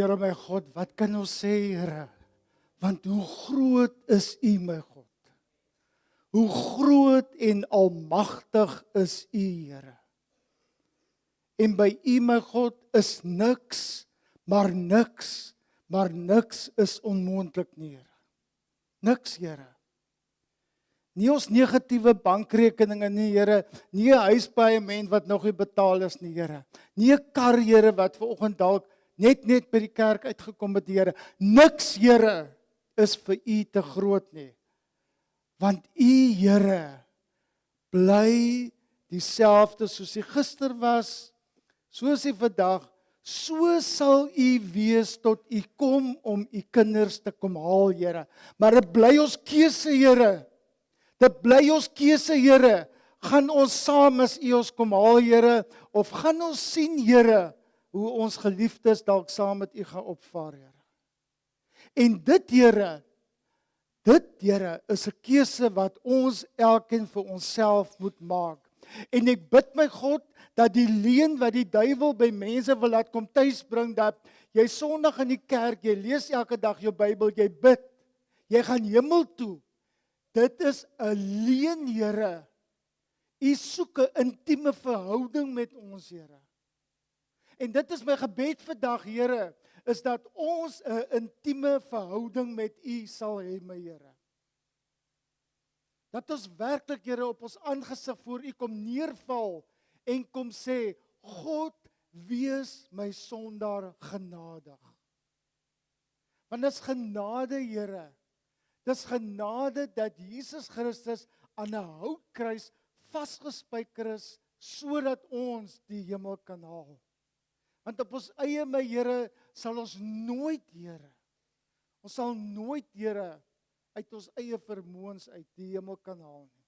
Here my God, wat kan ons sê, Here? Want hoe groot is U, my God? Hoe groot en almagtig is U, Here? En by U, my God, is niks, maar niks is onmoontlik nie, Here. Niks, Here. Nie ons negatiewe bankrekeninge nie, Here. Nie 'n huispaaiement wat nog nie betaal is nie, Here. Nie 'n kar, Here, wat vanoggend dalk net by die kerk uitgekom het, Here. Niks, Here, is vir U te groot nie. Want U, Here, bly dieselfde soos U gister was, soos U vandag, so sal U wees tot U kom om U kinders te kom haal, Here. Maar dit bly ons keuse, Here. Dit bly ons keuse, Here. Gaan ons saam as U ons kom haal, Here, of gaan ons sien, Here, hoe ons geliefdes dalk saam met U gaan opvaar, Here. En dit, Here, is 'n keuse wat ons elkeen vir onsself moet maak. En ek bid my God, dat die leuen wat die duiwel by mense wil laat kom tuis bring, dat jy Sondag in die kerk, jy lees elke dag jou Bybel, jy bid, jy gaan hemel toe. Dit is 'n leuen, Here. U soek 'n intieme verhouding met ons, Here. En dit is my gebed vandag, Here, is dat ons 'n intieme verhouding met U sal hê, my Here. Dat ons werklik, Here, op ons aangesig voor U kom neerval en kom sê, God, wees my sondaar genadig. Want dis genade, Here. Dis genade dat Jesus Christus aan 'n houtkruis vasgespijker is, sodat ons die hemel kan haal. Want op ons eie, my Here, sal ons nooit, Here, ons sal nooit, Here, uit ons eie vermoëns uit die hemel kan haal nie.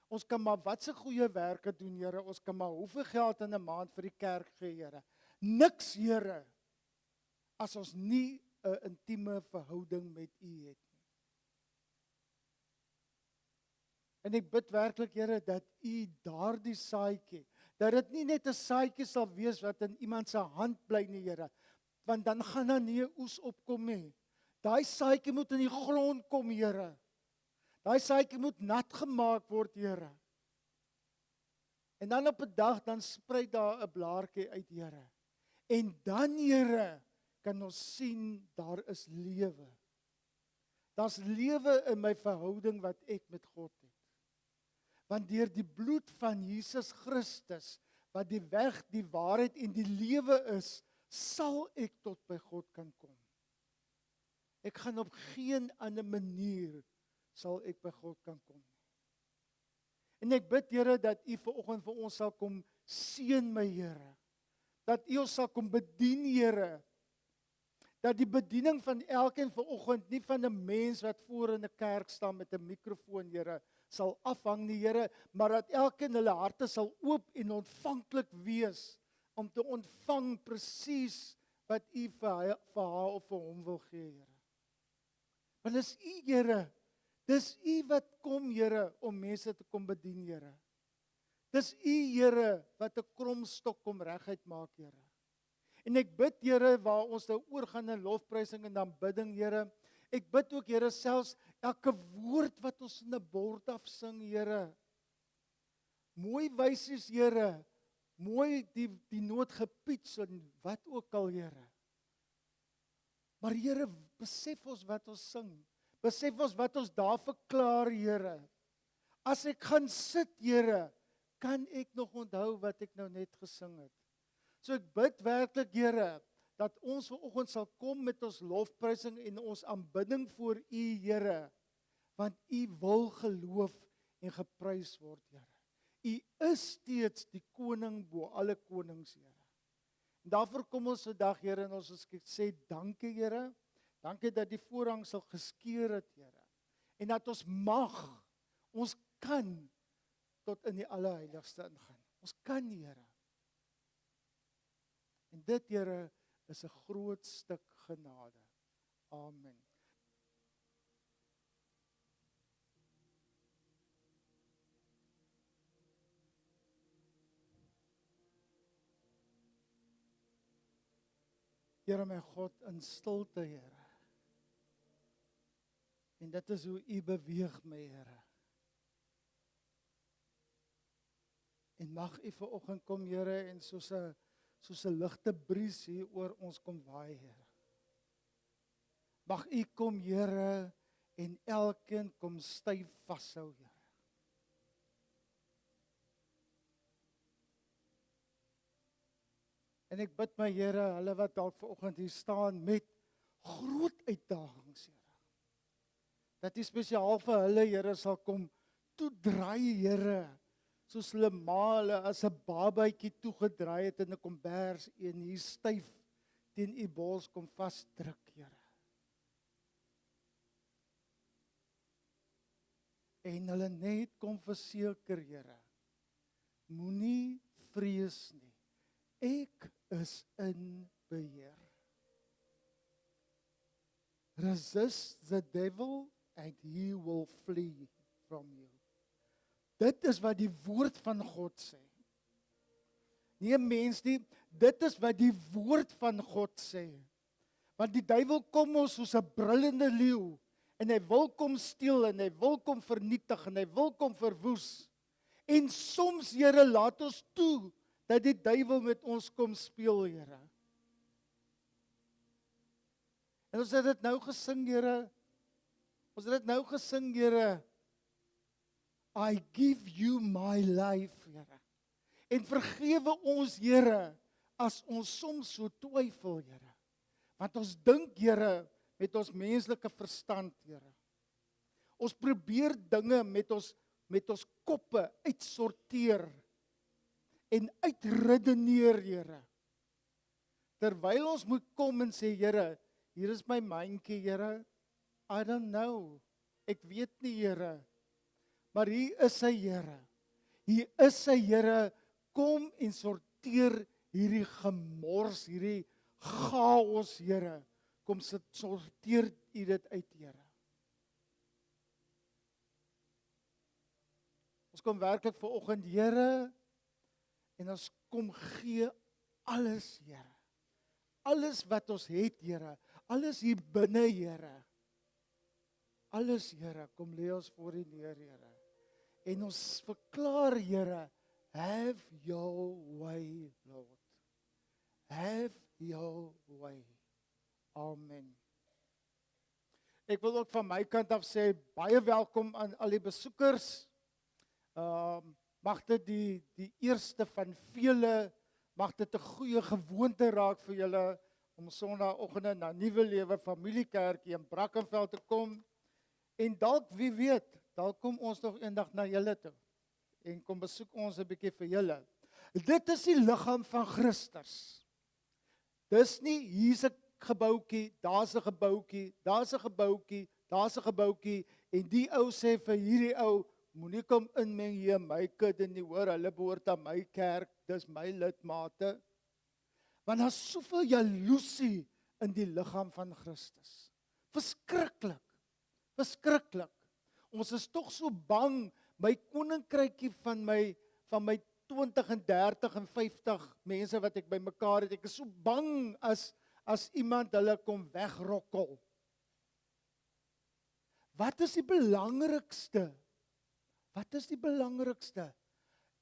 Ons kan maar wat se goeie werke doen, Here, ons kan maar hoeveel geld in 'n maand vir die kerk gee, Here. Niks, Here, as ons nie 'n intieme verhouding met U het nie. En ek bid werklik, Here, dat U daardie saadjie, dat dit nie net 'n saadjie sal wees wat in iemand se hand bly nie, Here, want dan gaan daar nie 'n oes opkom nie. Daai saadjie moet in die grond kom, Here. Daai saadjie moet nat gemaak word, Here. En dan op 'n dag, dan sprei daar 'n blaartjie uit, Here. En dan, Here, kan ons sien, daar is lewe. Daar's lewe in my verhouding wat ek met God het. Want deur die bloed van Jesus Christus, wat die weg, die waarheid en die lewe is, sal ek tot by God kan kom. Ek gaan op geen ander manier sal ek by God kan kom. En ek bid, Here, dat U vanoggend vir ons sal kom seën, my Here. Dat U ons sal kom bedien, Here. Dat die bediening van elkeen vanoggend nie van 'n mens wat voor in 'n kerk staan met 'n mikrofoon, Here, sal afhang nie, Here, maar dat elkeen hulle harte sal oop en ontvanklik wees om te ontvang presies wat U vir haar of vir hom wil gee, Here. Want dis U, Here. Dis U wat kom, Here, om mense te kom bedien, Here. Dis U, Here, wat 'n kromstok kom reguit maak, Here. En ek bid, Here, waar ons nou oorgaan in lofprysing en aanbidding, Here. Ek bid ook, Here, selfs elke woord wat ons in 'n bord afsing, Here. Mooi wysies, Here. Mooi die noot gepiets en wat ook al, Here. Maar Here, besef ons wat ons sing. Besef ons wat ons daar verklaar, Here. As ek gaan sit, Here, kan ek nog onthou wat ek nou net gesing het. So ek bid werklik, Here, dat ons vanoggend sal kom met ons lofprysing en ons aanbidding voor U, Here, want U wil geloof en geprys word, Here. U is steeds die koning bo alle konings, Here. En daarvoor kom ons vandag, Here, en ons sê dankie, Here. Dankie dat die voorhang sal geskeur het, Here. En dat ons mag, ons kan tot in die allerheiligste ingaan. Ons kan, Here. En dit, Here, is 'n groot stuk genade. Amen. Here my God, in stilte, Here. En dit is hoe U beweeg my, Here. En mag U vanoggend kom, Here, en soos 'n ligte bries hier oor ons kom waai, Here. Mag U kom, Here, en elkeen kom styf vashou, Here. En ek bid my, Here, hulle wat dalk vanoggend hier staan met groot uitdagings, Here. Dat U spesiaal vir hulle, Here, sal kom toedraai, Here, soos hulle ma hulle as 'n babatjie toegedraai het in 'n kombers en hier styf teen U bors kom vasdruk, Here. En hulle net kom verseker, Here, moenie vrees nie. Ek is in beheer. Resist the devil and he will flee from you. Dit is wat die woord van God sê. Nie 'n mens nie, dit is wat die woord van God sê. Want die duiwel kom ons soos 'n brullende leeu en hy wil kom steel en hy wil kom vernietig en hy wil kom verwoes. En soms, Here, laat ons toe dat die duiwel met ons kom speel, Here. En ons het dit nou gesing, Here. Here. I give you my life, Here. En vergewe ons, Here, as ons soms so twyfel, Here. Want ons dink, Here, met ons menslike verstand, Here. Ons probeer dinge met ons koppe uitsorteer en uitredeneer, Here. Terwyl ons moet kom en sê, Here, hier is my myntjie, Here. I don't know. Ek weet nie, Here. Maar hier is hy, Here. Hier is hy, Here. Kom en sorteer hierdie gemors, hierdie chaos, Here. Kom sorteer U dit uit, Here. Ons kom werklik vanoggend, Here, en ons kom gee alles, Here. Alles wat ons het, Here. Alles hier binne, Here. Alles, Here, kom lê ons voor U neer, Here. En ons verklaar, Here, have your way, Lord. Have your way. Amen. Ek wil ook van my kant af sê, baie welkom aan al die besoekers. Mag dit die eerste van vele, mag dit 'n goeie gewoonte raak vir julle om Sondagoggende na Nuwe Lewe Familiekerkie in Brackenfell te kom. En dalk, wie weet, dalk kom ons nog eendag na julle toe en kom besoek ons 'n bietjie vir julle. Dit is die liggaam van Christus. Dis nie hier's 'n gebouetjie, daar's 'n gebouetjie, daar's 'n gebouetjie, daar's 'n gebouetjie en die ou sê vir hierdie ou, moenie kom inmeng hier my kudde nie, hoor, hulle behoort aan my kerk, dis my lidmate. Want daar's soveel jaloesie in die liggaam van Christus. Verskriklik. Ons is tog so bang, my koninkrykie van my 20 en 30 en 50 mense wat ek bymekaar het, ek is so bang as iemand hulle kom wegrokkel. Wat is die belangrikste?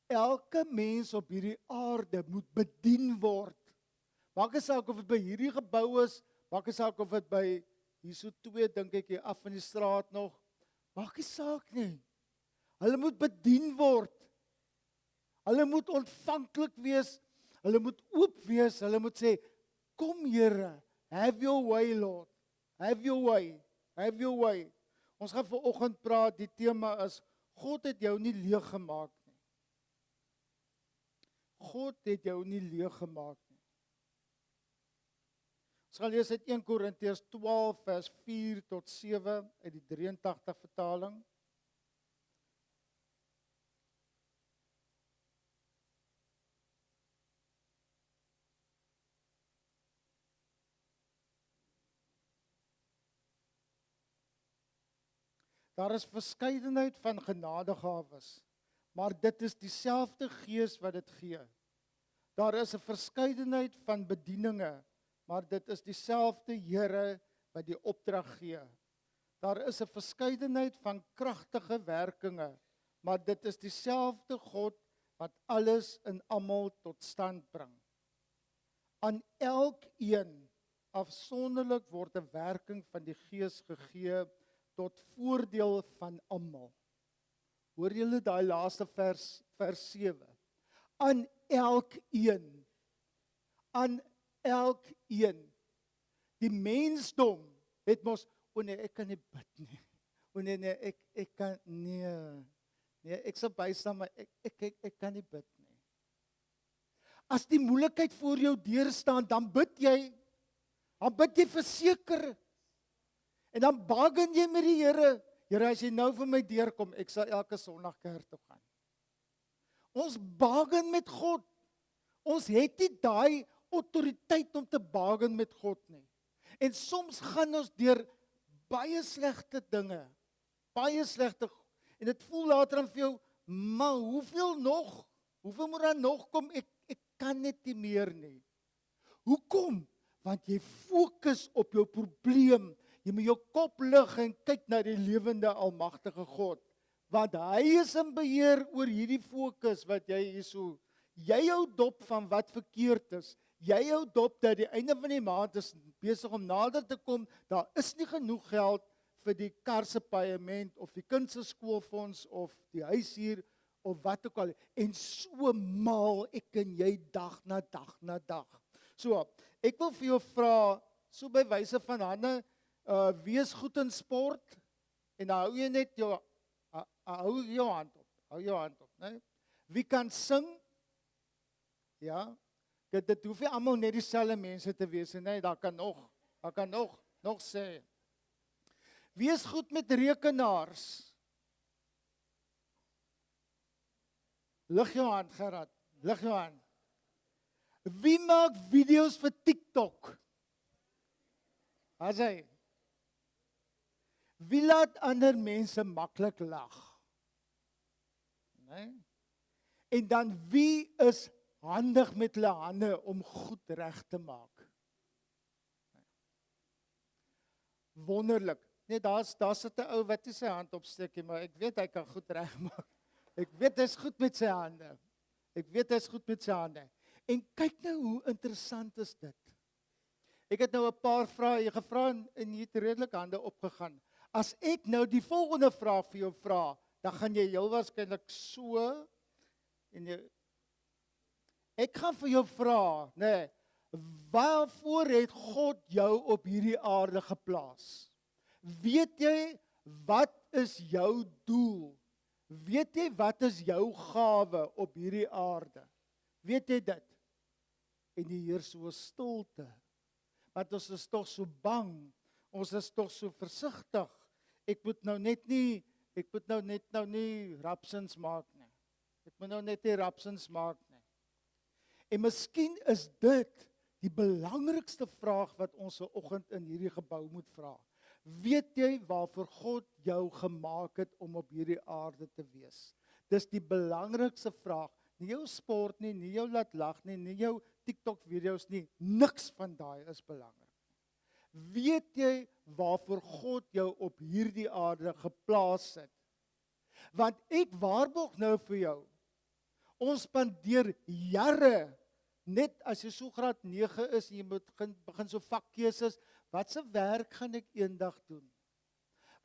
Elke mens op hierdie aarde moet bedien word. Maak nie saak of dit by hierdie gebou is, maak nie saak of dit by hier so 2 dink ek hier af in die straat nog. Maak nie saak nie. Hulle moet bedien word. Hulle moet ontvanklik wees. Hulle moet oop wees. Hulle moet sê, kom Here, have your way, Lord. Have your way. Ons gaan vanoggend praat, die tema is, God het jou nie leeg gemaak nie. God het jou nie leeg gemaak nie. Ons gaan lees uit 1 Korintiërs 12 vers 4 tot 7 uit die 83 vertaling. Daar is verskeidenheid van genadegawes, maar dit is dieselfde Gees wat dit gee. Daar is 'n verskeidenheid van bedieninge, maar dit is dieselfde Here wat die opdrag gee. Daar is 'n verskeidenheid van kragtige werkinge, maar dit is dieselfde God wat alles in almal tot stand bring. Aan elkeen afsonderlik word 'n werking van die Gees gegee tot voordeel van almal. Hoor julle daai laaste vers 7? Aan elkeen. Aan elkeen. Die mensdom het mos, o nee, ek kan nie bid nie. O nee, ek kan nee, ek sal bystaan, maar ek kan nie bid nie. As die moeilikheid voor jou deur staan, dan bid jy. Dan bid jy verseker. En dan bargain jy met die Here. Here, as jy nou vir my deurkom, ek sal elke Sondag kerk toe gaan. Ons bargain met God. Ons het nie daai autoriteit om te bargain met God nie. En soms gaan ons deur baie slegte dinge. Baie slegte. En dit voel later dan vir jou, maar hoeveel nog? Hoeveel moet dan nog kom? Ek kan net nie meer nie. Hoekom? Want jy fokus op jou probleem. Jy moet jou kop lig en kyk na die lewende almagtige God. Want hy is in beheer oor hierdie fokus wat jy hierso. Jy hou dop van wat verkeerd is. Jy hou dop dat die einde van die maand is besig om nader te kom. Daar is nie genoeg geld vir die kar se paaiement of die kind se skoolfonds of die huishuur of wat ook al. En so maal ek en jy dag na dag na dag. So, ek wil vir jou vra, so by wyse van hande, wees goed in sport en dan hou jy net hou jou hand op, né? Wie kan sing? Ja. Dit hoef nie almal net dieselfde mense te wees nie, daar kan nog sê. Wees goed met rekenaars. Lig jou hand, Gerard, lig jou hand. Wie maak video's vir TikTok? As hy. Wie laat ander mense maklik lag? Nee? En dan wie is handig met hulle hande om goed reg te maak? Wonderlik. Nee, daar sit 'n ou wat nie sy hand opsteek, maar ek weet hy kan goed regmaak. Ek weet hy's goed met sy hande. En kyk nou hoe interessant is dit. Ek het nou 'n paar vrae gevra en jy het redelik hande opgegaan. As ek nou die volgende vraag vir jou vra, dan gaan jy heel waarskynlik so en ek gaan vir jou vra, nee, waarvoor het God jou op hierdie aarde geplaas? Weet jy wat is jou doel? Weet jy wat is jou gawe op hierdie aarde? Weet jy dit? En die Heer so stilte. Want ons is tog so bang. Ons is tog so versigtig. Ek moet nou net nie rapsins maak nie. En miskien is dit die belangrikste vraag wat ons vanoggend in hierdie gebou moet vra. Weet jy waarvoor God jou gemaak het om op hierdie aarde te wees? Dis die belangrikste vraag. Nie jou sport nie, nie jou laat lag nie, nie jou TikTok video's nie. Niks van daai is belangrik. Weet jy waarvoor God jou op hierdie aarde geplaas het? Want ek waarborg nou vir jou, ons spandeer jare, net as jy so graad 9 is, en jy moet begin so vakkeuses, wat se werk gaan ek eendag doen?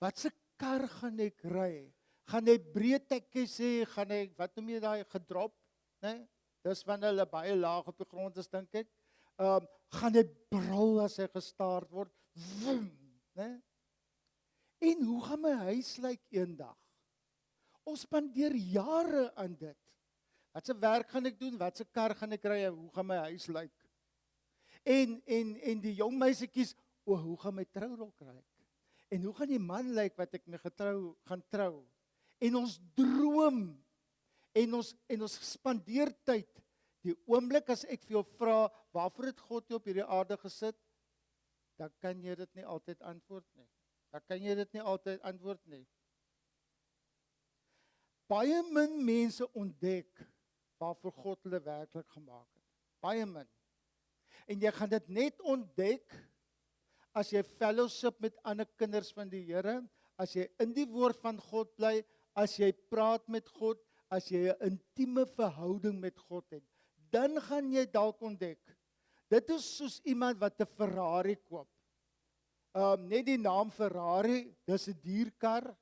Wat se kar gaan ek ry? Gaan hy breedtekkies hê, gaan hy, wat noem jy daai, gedrop? Nee? Dis wanneer hulle baie laag op die grond is, dink ek. Gaan hy brul as hy gestaard word? Woem, nee? En hoe gaan my huis lyk eendag? Ons spandeer jare aan dit. Wat se werk gaan ek doen? Wat se kar gaan ek ry? Hoe gaan my huis lyk? En die jong meisietjies, hoe gaan my trourok lyk? En hoe gaan die man lyk wat ek mee gaan trou? En ons droom en ons spandeer tyd. Die oomblik as ek vir jou vra, waarvoor het God jou op hierdie aarde gesit? Dan kan jy dit nie altyd antwoord nie. Baie min mense ontdek waarvoor God hulle werklik gemaak het. Baie min. En jy gaan dit net ontdek as jy fellowship met ander kinders van die Here, as jy in die woord van God bly, as jy praat met God, as jy 'n intieme verhouding met God het, dan gaan jy dalk ontdek. Dit is soos iemand wat 'n Ferrari koop. Net die naam Ferrari, dis 'n dierkar.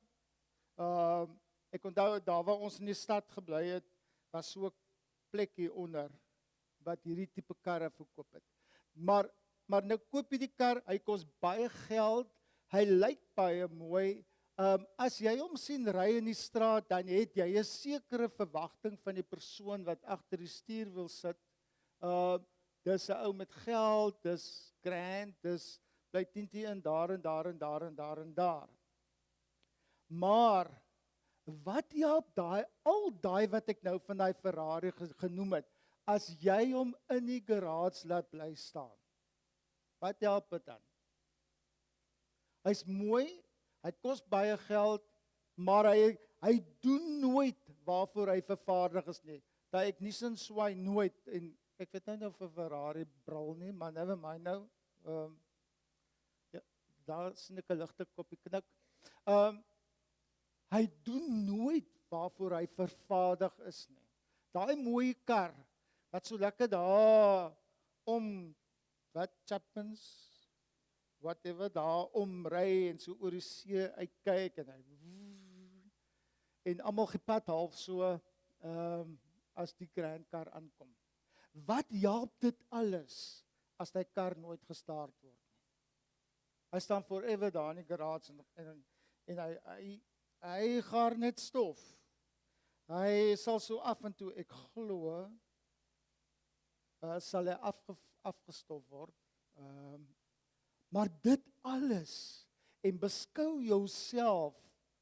Ek onthou daar waar ons in die stad gebly het, was so 'n plek hier onder wat hierdie tipe karre verkoop het. Maar nou koop jy die kar, hy kos baie geld, hy lyk baie mooi. As jy hom sien ry in die straat, dan het jy 'n sekere verwagting van die persoon wat agter die stuurwiel sit. Dis 'n ou met geld, dis grand, dis bly tintie in daar en daar en daar en daar en daar. Maar wat help al daai wat ek nou van daai Ferrari genoem het, as jy hom in die garage laat bly staan? Wat help dit dan? Hy's mooi, hy kos baie geld, maar hy doen nooit waarvoor hy vervaardig is nie. Dat ek nie sin swaai nooit, en ek weet nou vir Ferrari brul nie, maar never mind nou. Ja, daar sien ek 'n ligte koppie knik. Hy doen nooit waarvoor hy vervaardig is nie. Daai mooi kar, wat so lekker daar Chapmans, whatever, daar omry en so oor die see uitkyk en almal gepad half so as die grand kar aankom. Wat help dit alles as die kar nooit gestart word nie? Hy staan forever daar in die garage en hy gaar net stof. Hy sal so af en toe, ek glo, sal hy afgestof word. Maar dit alles, en beskou jouself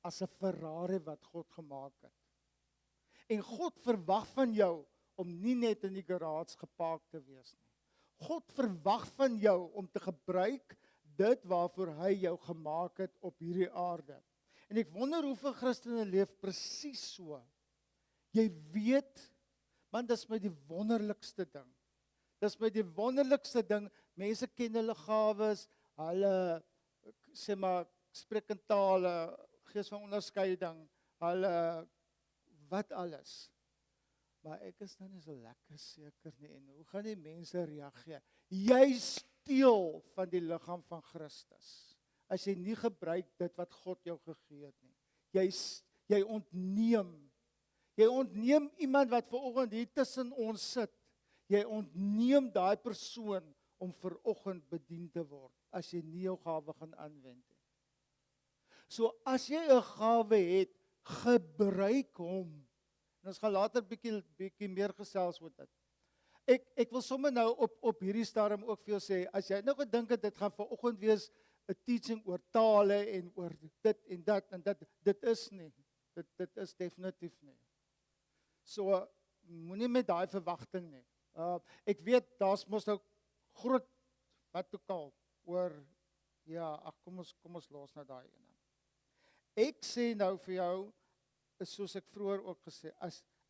as 'n Ferrari wat God gemaak het. En God verwag van jou om nie net in die garage gepark te wees nie. God verwag van jou om te gebruik dit waarvoor hy jou gemaak het op hierdie aarde. En ek wonder hoeveel Christene leef presies so. Jy weet, man, dis my die wonderlikste ding. Dis my die wonderlikste ding. Mense ken hulle gawes, hulle sê maar spreek in tale, gees van onderskeiding, hulle wat alles. Maar ek is nou nie so lekker seker nie. En hoe gaan die mense reageer? Jy steel van die liggaam van Christus. As jy nie gebruik dit wat God jou gegee het nie. Jy ontneem iemand wat vanoggend hier tussen ons sit. Jy ontneem daai persoon om vanoggend bedien te word, as jy nie jou gawe gaan aanwend nie. So as jy 'n gawe het, gebruik hom. En ons gaan later bietjie meer gesels oor dit. Ek wil sommer nou op hierdie stadium ook vir jou sê, as jy nou gedink het dit gaan vanoggend wees 'n teaching oor tale en oor dit en dat en dit is nie. Dit is definitief nie. So moenie met daai verwagting nie. Ek weet daar's mos nou groot wat ook al oor kom ons los nou daai ene. Ek sê nou vir jou, soos ek vroeër ook gesê,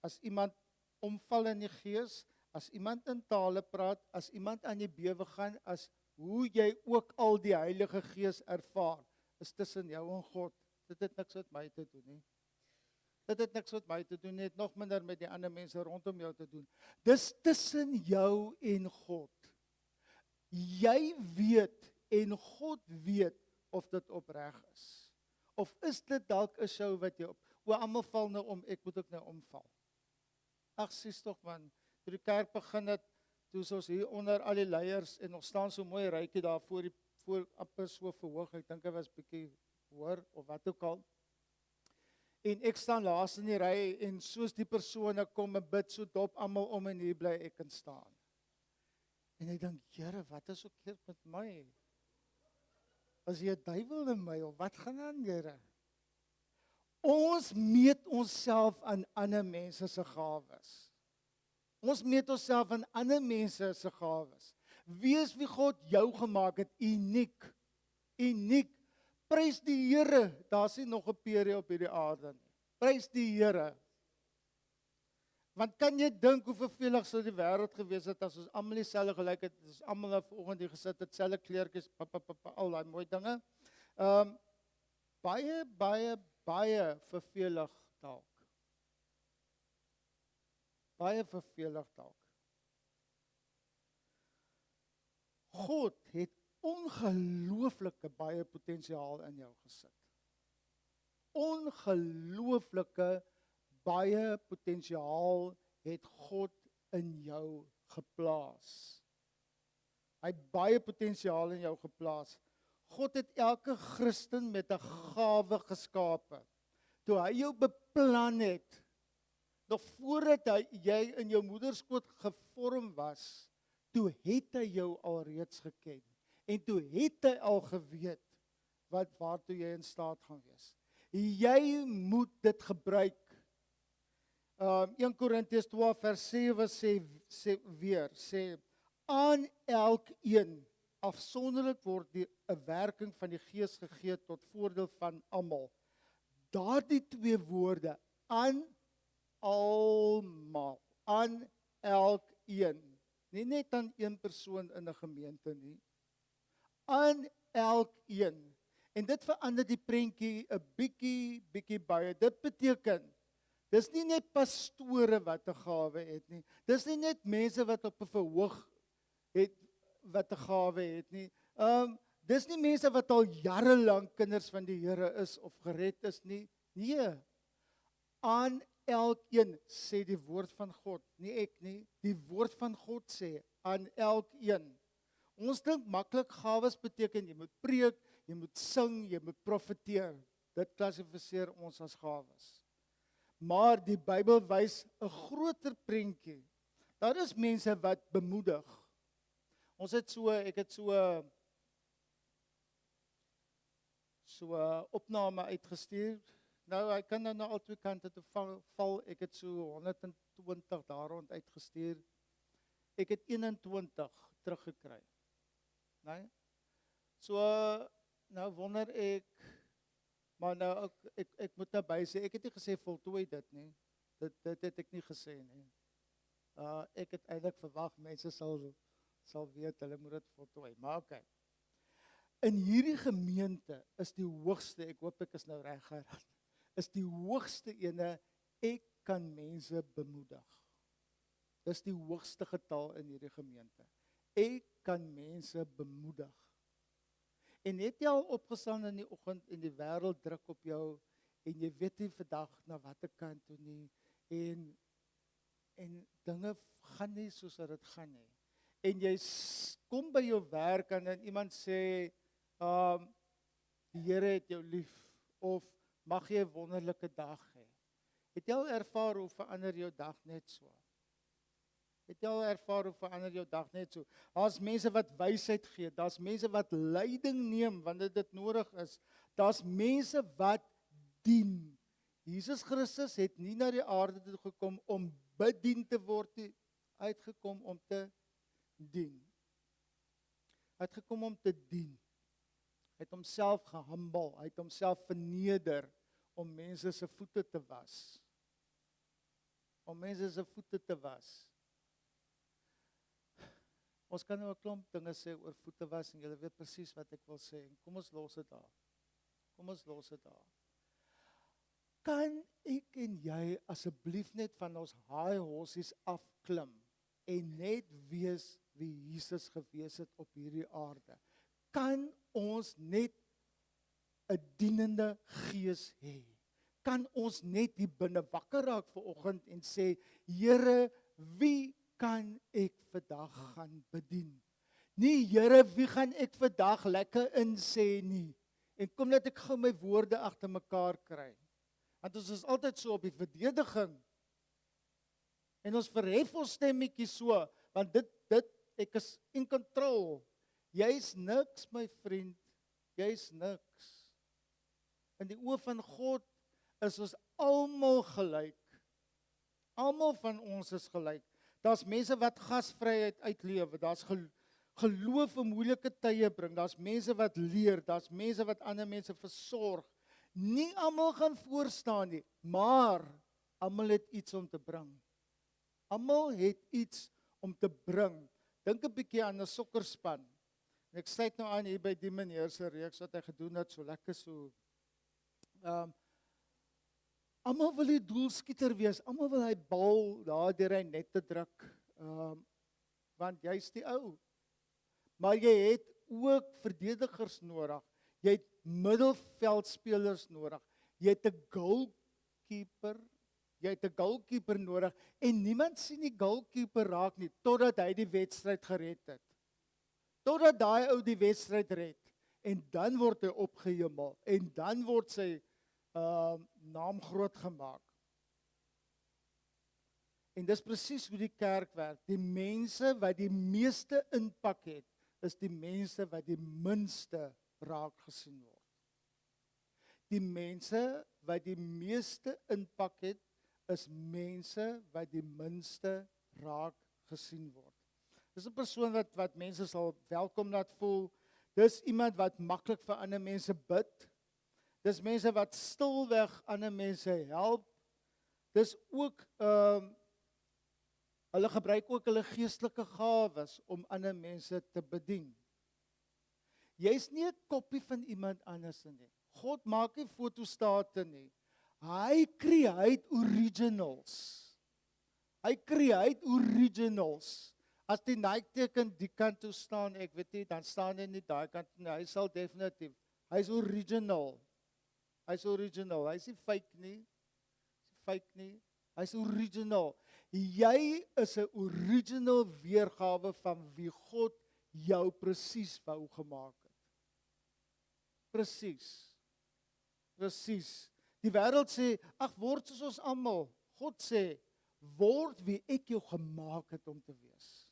as iemand omval in die gees, as iemand in tale praat, as iemand aan die bewe gaan, as hoe jy ook al die Heilige Gees ervaar, is tussen jou en God. Dit het niks met my te doen nie. Dit het niks met my te doen nie, het nog minder met die ander mense rondom jou te doen. Dis tussen jou en God. Jy weet en God weet of dit opreg is. Of is dit dalk 'n show wat jy almal val nou om, ek moet ook nou omval. Ag, sies tog man, toe die kerk begin het, toe ons hier onder al die leiers, en ons staan so mooi rykie daar voor amper so verhoog, ek dink hy was bietjie hoor, of wat ook al. En ek staan laas in die ry, en soos die persone kom en bid, so dop almal om en hier bly ek in staan. En ek dink, Here, wat is ook hier met my? As jy 'n duiwel in my, of wat gaan aan, Here? Ons meet onsself aan ander mense se gawes. Ons meet onsself aan ander mense se gawes. Wees wie God jou gemaak het, uniek. Uniek. Prys die Here, daar's nie nog 'n periode op hierdie aarde nie. Prys die Here. Want kan jy dink hoe vervelig sou die wêreld gewees het as ons almal dieselfde gelyk het, as almal nou vanoggend hier gesit het, selfde kleertjies, al daai mooi dinge. Baie vervelig dalk. Baie vervelig dalk. God het ongelooflike baie potensiaal in jou gesit. Ongelooflike baie potensiaal het God in jou geplaas. Hy het baie potensiaal in jou geplaas. God het elke Christen met 'n gawe geskape. Toe hy jou beplan het, nog voordat jy in jou moederskoot gevorm was, toe het hy jou alreeds geken. En toe het hy al geweet waartoe jy in staat gaan wees. Jy moet dit gebruik. 1 Korintiërs 12 vers 7 sê aan elkeen afsonderlik word 'n werking van die Gees gegee tot voordeel van almal. Daardie twee woorde, aan almal, aan elkeen, nie net aan een persoon in 'n gemeente nie, aan elkeen. En dit verander die prentjie 'n bietjie baie. Dit beteken, dis nie net pastore wat 'n gawe het nie. Dis nie net mense wat op 'n verhoog het wat 'n gawe het nie. Dis nie mense wat al jare lank kinders van die Here is of gered is nie. Nee. Aan elkeen sê die woord van God, nie ek nie. Die woord van God sê aan elkeen. Ons dink maklik gawes beteken jy moet preek, jy moet sing, jy moet profeteer. Dit klassifiseer ons as gawes. Maar die Bybel wys 'n groter prentjie. Daar is mense wat bemoedig. Ek het so opname uitgestuur. Nou, hy kan nou al twee kante toe val. Ek het so 120 daar rond uitgestuur. Ek het 21 teruggekry. Nee? So, nou wonder ek, maar nou ek moet naby sê, ek het nie gesê voltooi dit nie. Dit het ek nie gesê nie. Ek het eintlik verwag mense sal weet hulle moet dit voltooi, maar okay. In hierdie gemeente is die hoogste, ek hoop ek is nou reg geraad, is die hoogste ene, ek kan mense bemoedig. Dis die hoogste getal in hierdie gemeente. Ek kan mense bemoedig. En het jy al opgestaan in die oggend en die wêreld druk op jou en jy weet nie vandag na watter kant toe nie en dinge gaan nie soos dit gaan nie. En jy kom by jou werk en iemand sê die Here het jou lief of mag jy 'n wonderlike dag hê. Het jy al ervaar hoe verander jou dag net so? Het jy al ervaar hoe verander jou dag net so? Daar's mense wat wysheid gee, daar's mense wat leiding neem wanneer dit nodig is. Daar's mense wat dien. Jesus Christus het nie na die aarde toe gekom om bedien te word nie, hy het gekom om te dien. Hy het gekom om te dien. Hy het homself gehumble, hy het homself verneder om mense se voete te was. Om mense se voete te was. Ons kan nou 'n klomp dinge sê oor voete was en julle weet presies wat ek wil sê. Kom ons los dit daar. Kom ons los dit daar. Kan ek en jy asseblief net van ons high horses afklim en net wees wie Jesus gewees het op hierdie aarde? Kan ons net 'n dienende gees hê? Kan ons net hier binne wakker raak vanoggend en sê, Here, wie kan ek vandag gaan bedien? Nie, Here, wie gaan ek vandag lekker insê nie? En kom net ek gou my woorde agter mekaar kry. Want ons is altyd so op die verdediging. En ons verhef ons stemmetjie so, want dit ek is in control. Jy's niks, my vriend. Jy's niks. In die oë van God is ons almal gelyk. Almal van ons is gelyk. Daar's mense wat gasvryheid uitlewe, daar's geloof in moeilike tye bring, daar's mense wat leer, daar's mense wat ander mense versorg. Nie almal gaan voor staan nie, maar almal het iets om te bring. Almal het iets om te bring. Dink 'n bietjie aan 'n sokkerspan. En ek sluit nou aan hier by die meneer se reeks wat hy gedoen het, so lekker so. Almal wil die doelskieter wees. Almal wil hy bal daar deur hy net te druk. Want jy's die ou. Maar jy het ook verdedigers nodig. Jy het middelveldspelers nodig. Jy het 'n goalkeeper nodig en niemand sien die goalkeeper raak nie totdat hy die wedstryd gered het. Totdat daai ou die wedstryd red en dan word hy opgehemel en dan word sy naam groot gemaak. En dis presies hoe die kerk werk. Die mense wat die meeste impak het, is die mense wat die minste raak gesien word. Die mense wat die meeste impak het, is mense wat die minste raak gesien word. Dis 'n persoon wat mense sal welkom laat voel. Dis iemand wat maklik vir ander mense bid. Dis mense wat stilweg ander mense help. Dis ook hulle gebruik ook hulle geestelike gawes om ander mense te bedien. Jy's nie 'n kopie van iemand anders nie. God maak nie fotostate nie. Hy create originals. As die Nike teken die kant toe staan, ek weet nie, dan staan hy nie daai kant nie. Hy sal definitief. Hy's original. Hy's nie fake nie. Hy's original. Jy is 'n original weergawe van wie God jou presies wou gemaak het. Presies. Die wêreld sê, ag word soos ons almal. God sê, word wie ek jou gemaak het om te wees.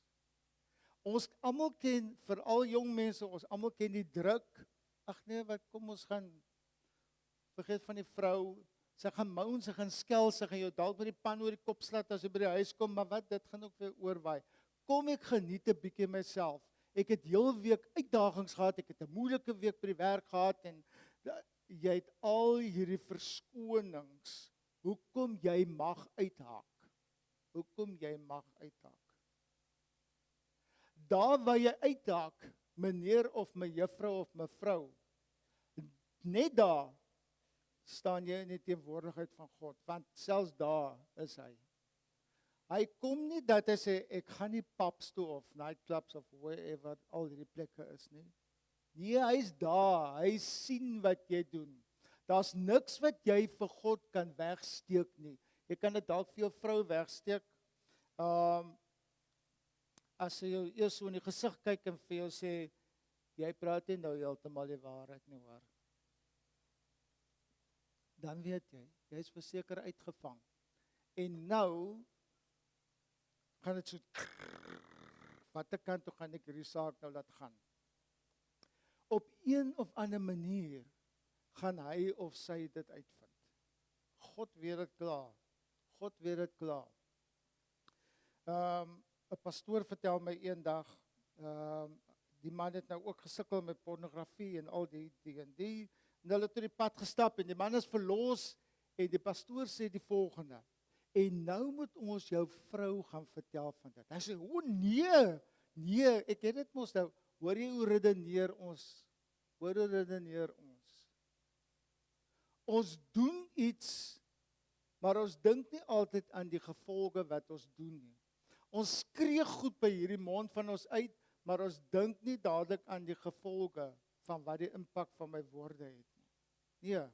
Ons almal ken, veral jong mense, ons almal ken die druk. Ag nee, wat kom ons gaan vergeet van die vrou. Sy gaan moan, sy gaan skel, sy gaan jou dalk met die pan oor die kop slat as jy by die huis kom, maar wat, dit gaan ook weer oorwaai. Kom ek geniet 'n bietjie myself. Ek het heel week uitdagings gehad, ek het 'n moeilike week by die werk gehad en jy het al hierdie verskonings. Hoekom jy mag uithaak? Daar waar jy uithaak, meneer of mevrou of mevrou, net daar staan jy in die teenwoordigheid van God, want selfs daar is hy. Hy kom nie dat hy sê, ek gaan nie pubs toe of nightclubs of wherever al die plekke is nie. Nee, hy's daar, hy sien wat jy doen. Daar's niks wat jy vir God kan wegsteek nie. Jy kan dit dalk vir jou vrou wegsteek. As sy jou eers so in die gesig kyk en vir jou sê, jy praat nie nou heeltemal die waarheid nie, hoor. Dan weet jy, jy's verseker uitgevang. En nou gaan dit so, watter kant toe gaan ek hierdie saak nou laat gaan? Op een of ander manier gaan hy of sy dit uitvind. God weet dit klaar. 'n Pastoor vertel my eendag, die man het nou ook gesukkel met pornografie en al die en hulle het op die pad gestap en die man is verlos en die pastoor sê die volgende, en nou moet ons jou vrou gaan vertel van dit. Hy sê, o nee, ek het dit mos nou, hoor jy hoe redeneer ons? Ons doen iets, maar ons dink nie altyd aan die gevolge wat ons doen nie. Ons skree goed by hierdie mond van ons uit, maar ons dink nie dadelik aan die gevolge van wat die impak van my woorde het nie. Nee.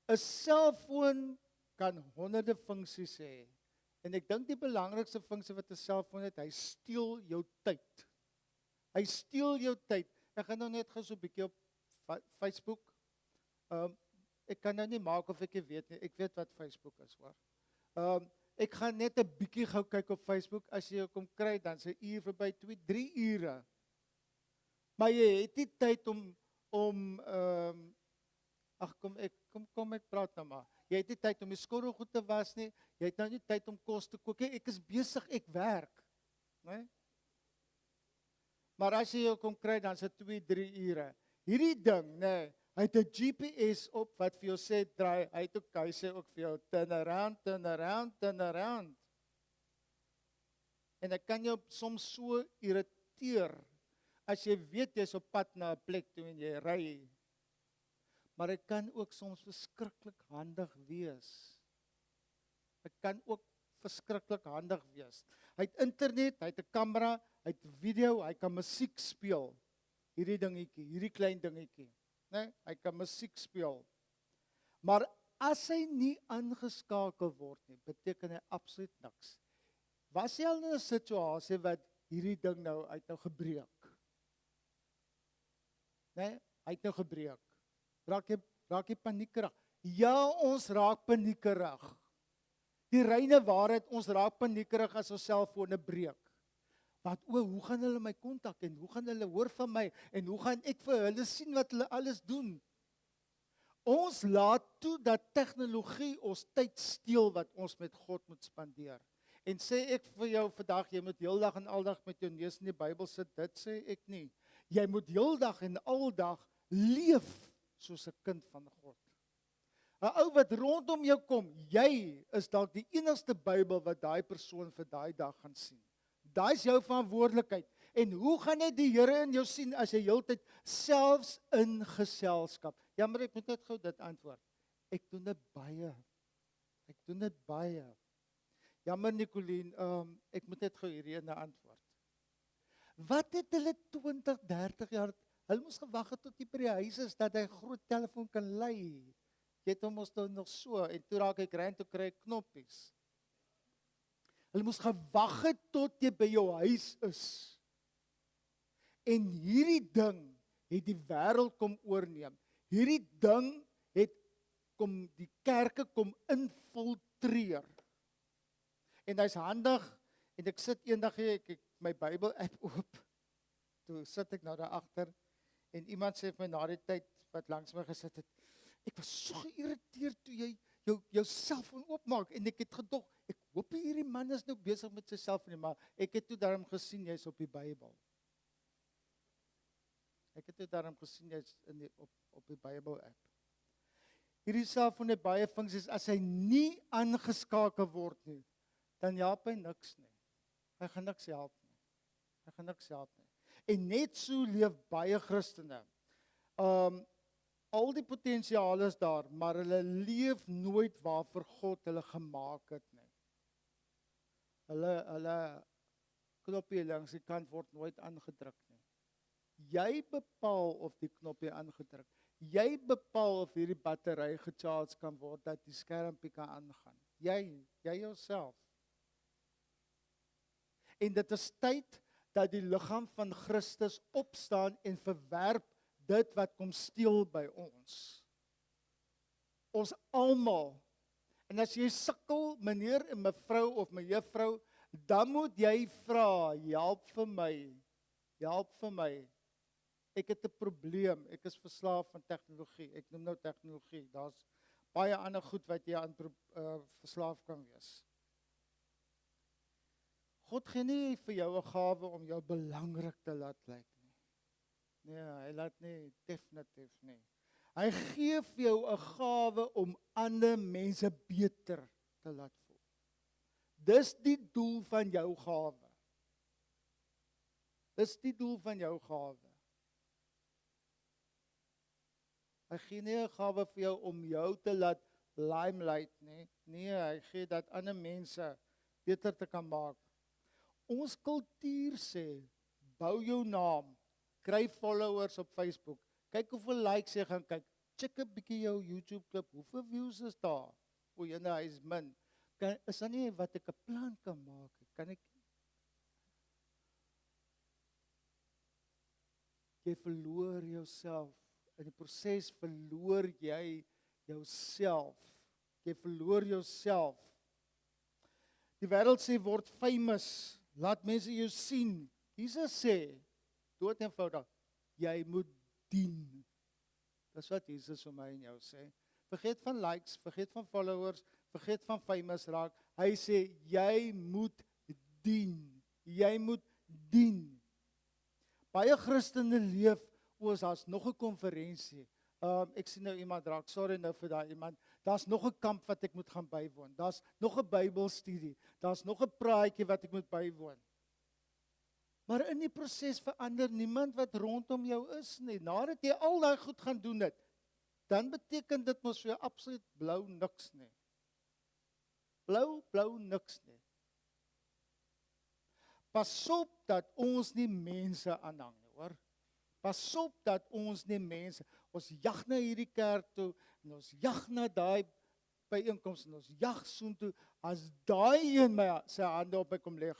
'n Selfoon kan honderde funksies hê. En ek dink die belangrikste funksie wat 'n selfoon het, hy steel jou tyd. Ek gaan nou net gou so 'n bietjie op Facebook. Ek kan nou nie maak of ek weet nie. Ek weet wat Facebook is, hoor. Ek gaan net 'n bietjie gou kyk op Facebook. As jy kom kry, dan se uur verby 2, 3 ure. Maar jy het nie tyd om kom ek praat nou maar. Jy het nie tyd om die skottelgoed te was nie. Jy het nou nie tyd om kos te kook nie. Ek is besig, ek werk, né? Maar as jy jou kom kry, dan se 2, 3 ure. Hierdie ding, né, hy het 'n GPS op wat vir jou sê draai. Hy sê ook vir jou turn around. En dit kan jou soms so irriteer as jy weet jy's op pad na 'n plek toe en jy ry. Maar dit kan ook soms verskriklik handig wees. Dit kan ook verskriklik handig wees. Hy het internet, hy het 'n kamera, hy het video, hy kan musiek speel. Hierdie dingetjie, hierdie klein dingetjie, né? Hy kan musiek speel. Maar as hy nie aangeskakel word nie, beteken hy absoluut niks. Was jy al in 'n situasie wat hierdie ding nou gebreek? Né? Hy het nou gebreek. Raak jy paniekerig? Ja, ons raak paniekerig. Die reine waarheid, ons raak paniekerig as ons selfone breek. Want hoe gaan hulle my kontak en hoe gaan hulle hoor van my en hoe gaan ek vir hulle sien wat hulle alles doen? Ons laat toe dat tegnologie ons tyd steel wat ons met God moet spandeer. En sê ek vir jou vandag, jy moet heeldag en aldag met jou neus in die Bybel sit, dit sê ek nie. Jy moet heeldag en aldag leef soos 'n kind van God. 'n Ou wat rondom jou kom, jy is dalk die enigste Bybel wat daai persoon vir daai dag gaan sien. Daai is jou verantwoordelikheid. En hoe gaan jy die Here in jou sien as jy heeltyd selfs in geselskap? Ja, maar ek moet net gou dit antwoord. Ek doen dit baie. Jammer Nicoline, ek moet net gou hierdie ene antwoord. Wat het hulle 20, 30 jaar, hulle moes gewag het tot hy by die huis is, dat hy 'n groot telefoon kan lei. Jy het hom ons nog so, en toe raak ek rein, toe kry ek knoppies. Hulle moes gewag het tot jy by jou huis is. En hierdie ding het die wêreld kom oorneem. Hierdie ding het die kerke kom infiltreer. En hy's handig, en ek sit eendag hier, ek my Bybel app oop, toe sit ek nou daar agter, en iemand sê vir my na die tyd, wat langs my gesit het, ek was so geïrriteerd toe jy jou selfoon oopmaak, en ek het gedog, ek hoop hierdie man is nou besig met sy selfoon, maar ek het toe daarom gesien, jy's op die Bybel. Ek het toe daarom gesien, jy's op die Bybel app. Hierdie selfoon het baie funksies, as hy nie aangeskakel word nie, dan help hy niks nie. Hy gaan niks help nie. En net so leef baie Christene. Al die potensiaal is daar, maar hulle leef nooit waarvoor God hulle gemaak het nie. Hulle knoppie langs die kant word nooit aangedruk nie. Jy bepaal of die knoppie aangedruk. Jy bepaal of hierdie battery gecharge kan word, dat die skermpie kan aangaan. Jy jouself. En dit is tyd dat die liggaam van Christus opstaan en verwerp dit wat kom steel by ons. Ons almal. En as jy sukkel, meneer en mevrou of mevrou, dan moet jy vra, help vir my. Ek het 'n probleem, ek is verslaaf aan tegnologie. Ek noem nou tegnologie. Daar's baie ander goed wat jy aan verslaaf kan wees. God gee nie vir jou 'n gawe om jou belangrik te laat lyk nie. Nee, hy laat nie, definitief nie. Hy gee vir jou 'n gawe om ander mense beter te laat voel. Dis die doel van jou gawe. Hy gee nie 'n gawe vir jou om jou te laat limelight nie. Nee, hy gee dat ander mense beter te kan maak. Ons kultuur sê, bou jou naam, kry followers op Facebook, kyk hoeveel likes jy gaan kyk, check 'n bietjie jou YouTube klip, hoeveel views is daar? O, jene, hy is min. Is daar nie wat ek 'n plan kan maak? Jy verloor jouself. In die proses verloor jy jouself. Die wêreld sê, word famous. Laat mense jou sien. Jesus sê, dood eenvoudig, jy moet dien. Dis wat Jesus vir my en jou sê. Vergeet van likes, vergeet van followers, vergeet van famous raak. Hy sê, jy moet dien. Baie Christene leef, daar's nog 'n konferensie. Ek sien nou iemand raak, sorry nou vir daai iemand. Daar's nog 'n kamp wat ek moet gaan bywoon. Daar's nog 'n Bybelstudie. Daar's nog 'n praatjie wat ek moet bywoon. Maar in die proses verander niemand wat rondom jou is nie. Nadat jy al daai goed gaan doen het, dan beteken dit mos vir jou absoluut blou niks nie. Blou niks nie. Pas op dat ons nie mense aanhang nie, hoor. Pas op dat ons nie mense, ons jag na hierdie kerk toe, en ons jag na daai byeenkoms, en ons jag soontoe, as daai een my sy hande op my kom lê,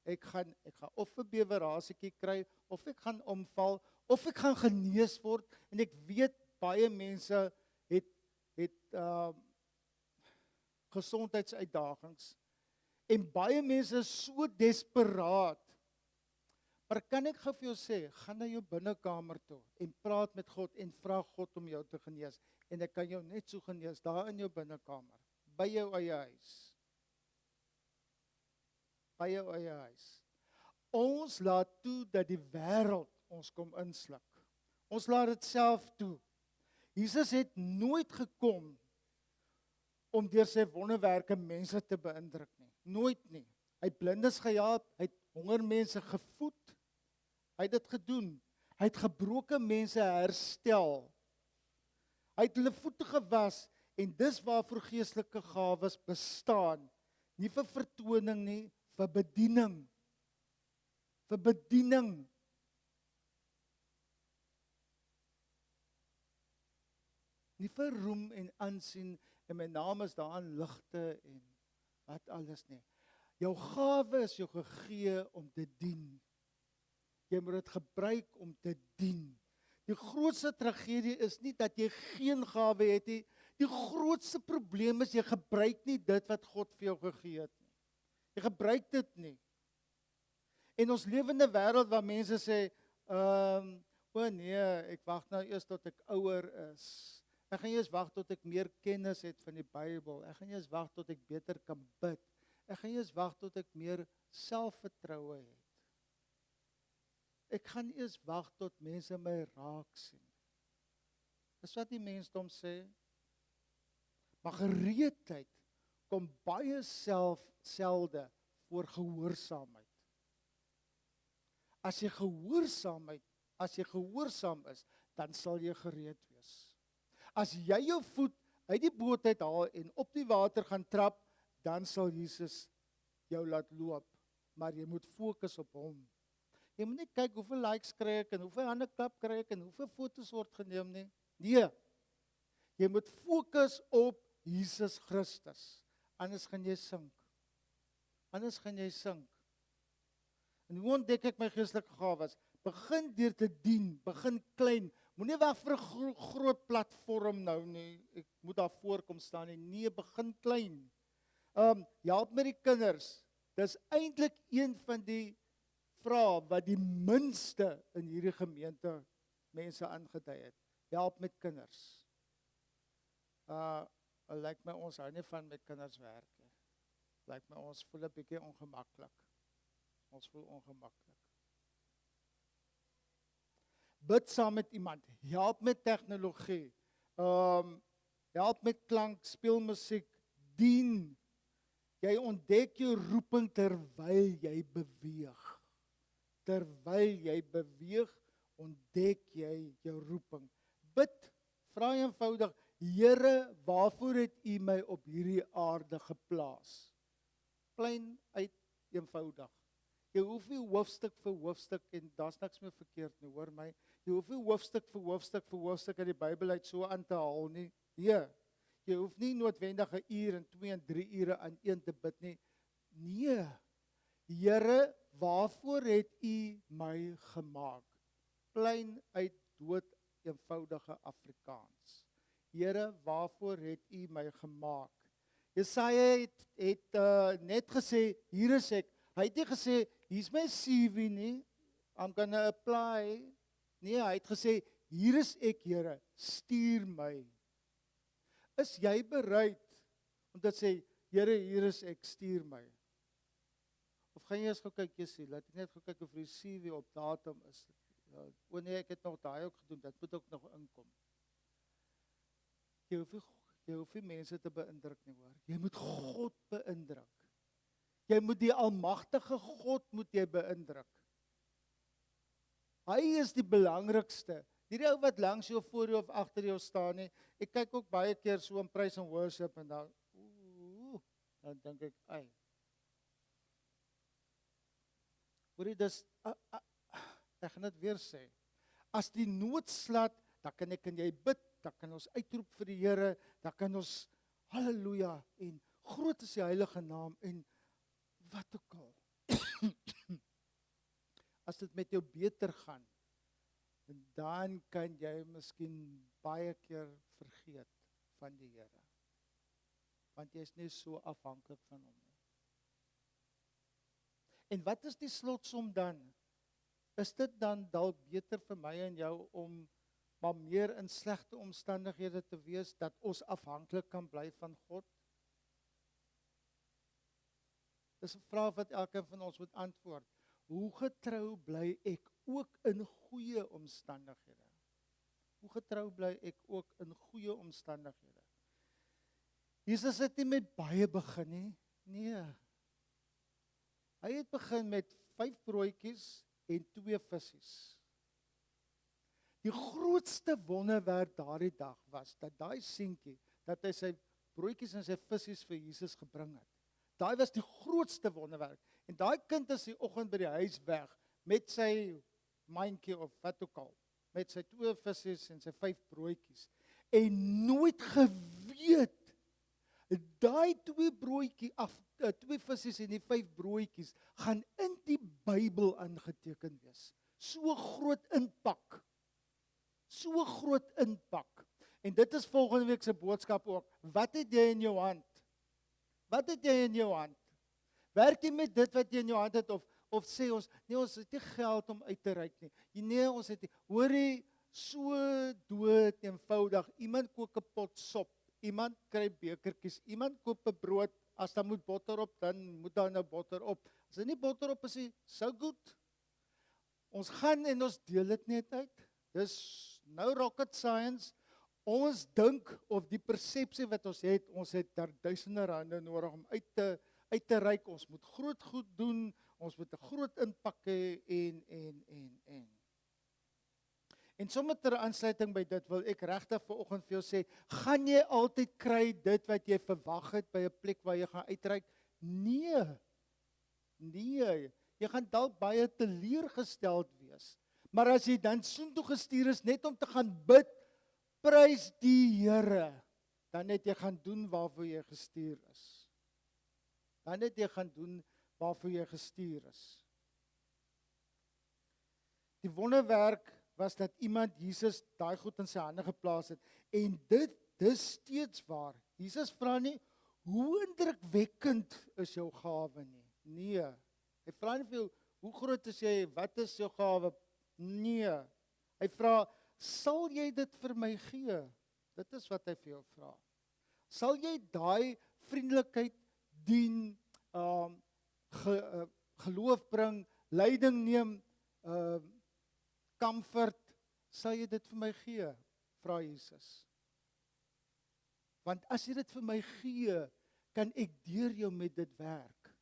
ek gaan of 'n bewerasiekie kry, of ek gaan omval, of ek gaan genees word, en ek weet baie mense het gesondheidsuitdagings, en baie mense is so desperaat. Maar kan ek gou vir jou sê, gaan na jou binnekamer toe en praat met God en vra God om jou te genees, en ek kan jou net so genees daar in jou binnekamer, by jou eie huis. By jou eie huis. Ons laat toe dat die wêreld ons kom insluk. Ons laat dit self toe. Jesus het nooit gekom om deur sy wonderwerke mense te beïndruk nie. Nooit nie. Hy het blindes gehelp, hy het honger mense gevoed. Hy het dit gedoen. Hy het gebroke mense herstel. Hy het hulle voete gewas, en dis waarvoor geestelike gawes bestaan. Nie vir vertoning nie, vir bediening. Vir bediening. Nie vir roem en aansien, en my naam is daar in ligte en wat alles nie. Jou gawe is jou gegee om te dien. Jy moet dit gebruik om te dien. Die grootste tragedie is nie dat jy geen gawe het nie. Die grootste probleem is jy gebruik nie dit wat God vir jou gegee het nie. Jy gebruik dit nie. En ons lewende wêreld waar mense sê, o nee, ek wag nou eers tot ek ouer is. Ek gaan eers wag tot ek meer kennis het van die Bybel. Ek gaan eers wag tot ek beter kan bid. Ek gaan eers wag tot ek meer selfvertroue het. Ek gaan eers wag tot mense my raak sien. Dis wat die mensdom sê. Maar gereedheid kom baie selde voor gehoorsaamheid. As jy gehoorsaam is, dan sal jy gereed wees. As jy jou voet uit die boot uit haal en op die water gaan trap, dan sal Jesus jou laat loop. Maar jy moet fokus op hom. Jy moet nie kyk hoeveel likes kry ek, en hoeveel hande klap kry ek, en hoeveel foto's word geneem nie. Nee, jy moet fokus op Jesus Christus. Anders gaan jy sink. En hoe ontdek ek my geestelike gawes? Begin deur te dien, begin klein. Moenie wag vir 'n groot platform nou nie. Ek moet daar voorkom staan nie. Nee, begin klein. Help met die kinders. Dis eintlik een van die vrae wat die minste in hierdie gemeente mense aangedui het. Help met kinders. Lyk my ons hou nie van met kinders werk nie. Lyk my ons voel 'n bietjie ongemaklik. Ons voel ongemaklik. Bid saam met iemand. Help met tegnologie. Help met klank, speel musiek, dien. Jy ontdek jou roeping terwyl jy beweeg. Terwyl jy beweeg, ontdek jy jou roeping. Bid, vra eenvoudig, Here, waarvoor het U my op hierdie aarde geplaas? Klein uit, eenvoudig. Jy hoef nie hoofstuk vir hoofstuk, en daar's niks meer verkeerd nie, hoor my. Jy hoef nie hoofstuk vir hoofstuk uit die Bybel uit so aan te haal nie. Nee, jy hoef nie noodwendig 'n uur en 2 en 3 ure aan een te bid nie. Nee, Here, waarvoor het U my gemaak? Klein uit, dood eenvoudige Afrikaans. Here, waarvoor het U my gemaak? Jesaja het net gesê, hier is ek. Hy het nie gesê, hier's my CV nie, I'm gonna apply. Nee, hy het gesê, hier is ek, Here, stuur my. Is jy bereid om te sê, Here, hier is ek, stuur my? Of gaan jy eers gou kyk, jy sê, laat ek net gou kyk of die CV op datum is. O nee, ek het nog daai ook gedoen, dit moet ook nog inkom. Jy hoef nie mense te beïndruk nie, hoor. Jy moet God beïndruk. Jy moet die almagtige God moet jy beïndruk. Hy is die belangrikste. Nie die ou wat langs jou, voor jou of agter jou staan nie. Ek kyk ook baie keer so in praise and worship en dan dink ek, ai. Hoorie, dis ek gaan dit weer sê. As die nood slaat, dan kan ek en jy bid, dan kan ons uitroep vir die Here, dan kan ons halleluja en groot is die heilige naam en wat ook al. As dit met jou beter gaan, dan kan jy miskien baie keer vergeet van die Here. Want jy is nie so afhanklik van hom nie. En wat is die slotsom dan? Is dit dan dalk beter vir my en jou om maar meer in slegte omstandighede te wees, dat ons afhanklik kan bly van God? Dis 'n vraag wat elkeen van ons moet antwoord. Hoe getrou bly ek ook in goeie omstandighede? Hoe getrou bly ek ook in goeie omstandighede? Jesus het nie met baie begin nie. Nee. Hy het begin met 5 broodjies en 2 visse. Die grootste wonderwerk daardie dag was dat daai seentjie, dat hy sy broodjies en sy visse vir Jesus gebring het. Daai was die grootste wonderwerk. En daai kind is die oggend by die huis weg met sy mandjie of wat ook al, met sy 2 visse en sy 5 broodjies. En nooit geweet daai 2 visse en die 5 broodjies gaan in die Bybel aangeteken wees. So groot impak. So groot impak. En dit is volgende week se boodskap ook. Wat het jy in jou hand? Wat het jy in jou hand? Werk jy met dit wat jy in jou hand het of sê ons, nee, ons het nie geld om uit te reik nie. Nee, ons het nie. Hoor jy, so dood eenvoudig. Iemand kook 'n pot sop. Iemand kry bekertjies. Iemand koop 'n brood. As daar moet botter op, dan moet daar nou botter op. As daar nie botter op is nie, so goed. Ons gaan en ons deel dit net uit. Dis nou rocket science. Ons dink of die persepsie wat ons het daar duisende rande nodig om uit te reik. Ons moet groot goed doen. Ons moet 'n groot impak hê en. En sommer ter aansluiting by dit wil ek regtig vanoggend vir jou sê, gaan jy altyd kry dit wat jy verwag het by 'n plek waar jy gaan uitreik? Nee. Jy gaan dalk baie teleurgesteld wees. Maar as jy dan soontoe gestuur is net om te gaan bid, prys die Here, dan het jy gaan doen waarvoor jy gestuur is. Die wonderwerk was dat iemand Jesus daai goed in sy hande geplaas het. En dit is steeds waar. Jesus vra nie, hoe indrukwekkend is jou gawe nie. Nee. Hy vra nie vir jou, hoe groot is jy, wat is jou gawe? Nee. Hy vra, sal jy dit vir my gee? Dit is wat hy vir jou vra. Sal jy daai vriendelikheid dien, geloof bring, leiding neem, comfort, sal jy dit vir my gee? Vra Jesus. Want as jy dit vir my gee, kan ek deur jou met dit werk.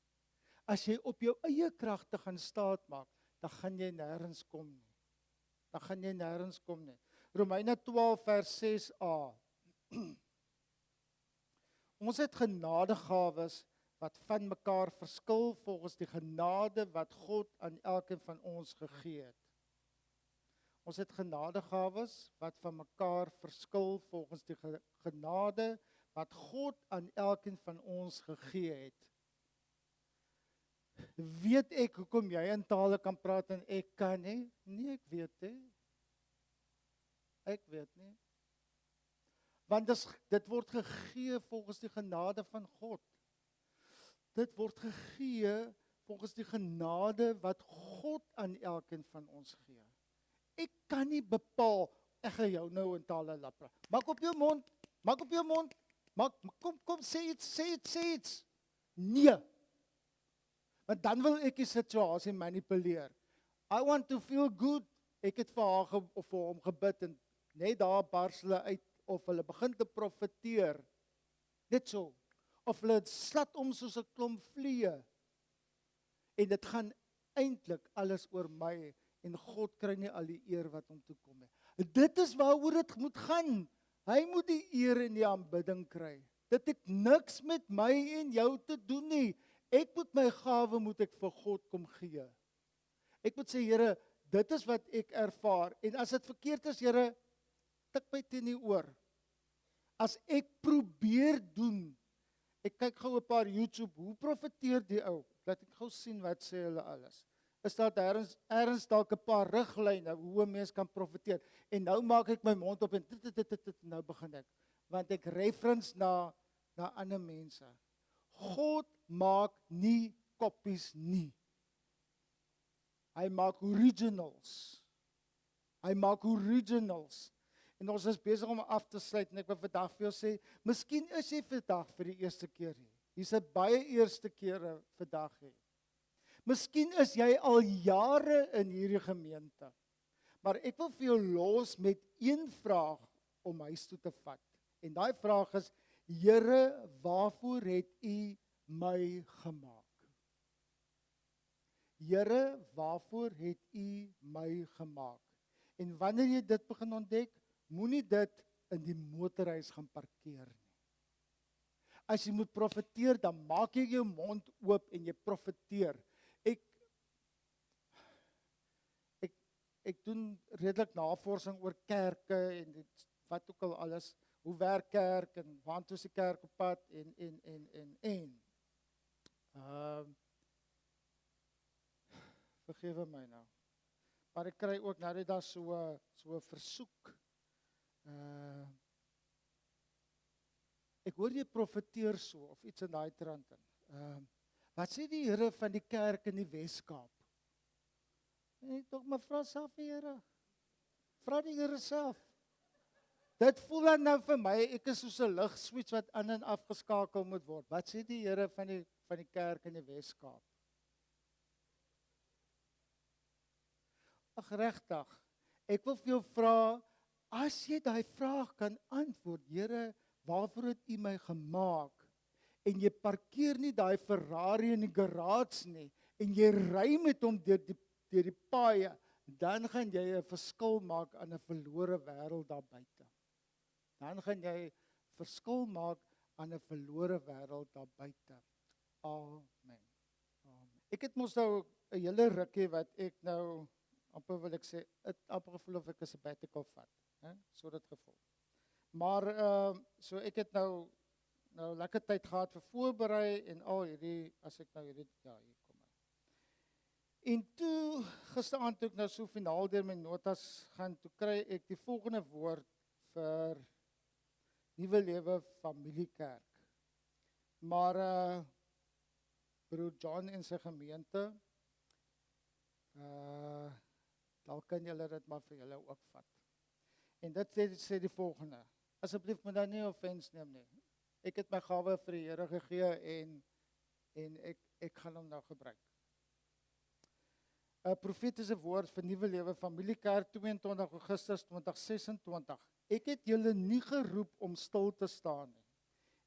As jy op jou eie kragte gaan staat maak, dan gaan jy nêrens kom nie. Romeine 12 vers 6a. Ons het genadegawes wat van mekaar verskil volgens die genade wat God aan elkeen van ons gegee het. Ons het genadegawes wat van mekaar verskil volgens die genade wat God aan elkeen van ons gegee het. Weet ek hoekom jy in tale kan praat en ek kan nie? Nee, ek weet nie. Want dit word gegee volgens die genade van God. Dit word gegee volgens die genade wat God aan elkeen van ons gee. Ek kan nie bepaal, ek gaan jou nou in tale laat praat. Maak op jou mond. Kom, sê iets. Nee. Want dan wil ek die situasie manipuleer. I want to feel good. Ek het vir haar of vir hom gebid en net daar bars hulle uit of hulle begin te profeteer. Net so. Of hulle slat om soos 'n klomp vliee. En dit gaan eintlik alles oor my en God kry nie al die eer wat hom toe kom nie. Dit is waaroor dit moet gaan. Hy moet die eer en die aanbidding kry. Dit het niks met my en jou te doen nie. Ek moet my gawe moet ek vir God kom gee. Ek moet sê, Here, dit is wat ek ervaar. En as dit verkeerd is, Here, tik my teen die oor. As ek probeer doen, ek kyk gou 'n paar YouTube, hoe profeteer die ou? Laat ek gou sien wat sê hulle alles. Is daar ergens dalk 'n paar riglyne hoe 'n mens kan profeteer? En nou maak ek my mond op en nou begin ek. Want ek reference na ander mense. God maak nie kopies nie. Hy maak originals. Hy maak originals. En ons is besig om af te sluit en ek wil vandag vir jou sê, miskien is jy vandag vir die eerste keer hier. Hier's 'n baie eerste kere vandag hier. Miskien is jy al jare in hierdie gemeente. Maar ek wil vir jou los met een vraag om huis toe te vat. En daai vraag is, Here, waarvoor het U my gemaak? Here, waarvoor het U my gemaak? En wanneer jy dit begin ontdek, moenie dit in die motorhuis gaan parkeer nie. As jy moet profeteer, dan maak jy jou mond oop en jy profeteer. Ek doen redelik navorsing oor kerke en wat ook al alles, hoe werk kerk en waartoe is die kerk op pad en. Vergewe my nou. Maar ek kry ook nou net daar so 'n versoek. Ek hoor jy profeteer so of iets in daai trant in. Wat sê die Here van die kerk in die Weskaap? Ek tog maar vra self die Here. Vra die Here self. Dit voel dan nou vir my, ek is soos 'n ligswitch wat aan en afgeskakel moet word. Wat sê die Here van die kerk in die Weskaap? Ag regtig, ek wil vir jou vra, as jy daai vraag kan antwoord, Here, waarvoor het U my gemaak? En jy parkeer nie daai Ferrari in die garage nie, en jy ry met hom deur die paaie, dan gaan jy 'n verskil maak aan 'n verlore wêreld daar buite. Dan gaan jy verskil maak aan 'n verlore wêreld daar buite. Amen. Ek het mos nou 'n hele rukkie wat ek nou, amper wil ek sê, het amper gevoel of ek 'n sabbatical vat. So dit gevoel. Maar, so ek het nou lekker tyd gehad vir voorberei en al hierdie, as ek nou hierdie, ja, hier kom hy. En toe, gisteraand toe ek nou so finaal deur my notas gaan, toe kry ek die volgende woord vir Nuwe Lewe Familiekerk. Maar, broer John en sy gemeente, dalk kan julle dit maar vir julle ook vat. En dit sê die volgende, asseblief moet dan nie offense neem nie. Ek het my gawe vir die Here gegee en ek gaan hom nou gebruik. 'n Profetiese woord vir Nuwe Lewe Familiekerk, 22 Augustus 2026. Ek het julle nie geroep om stil te staan nie.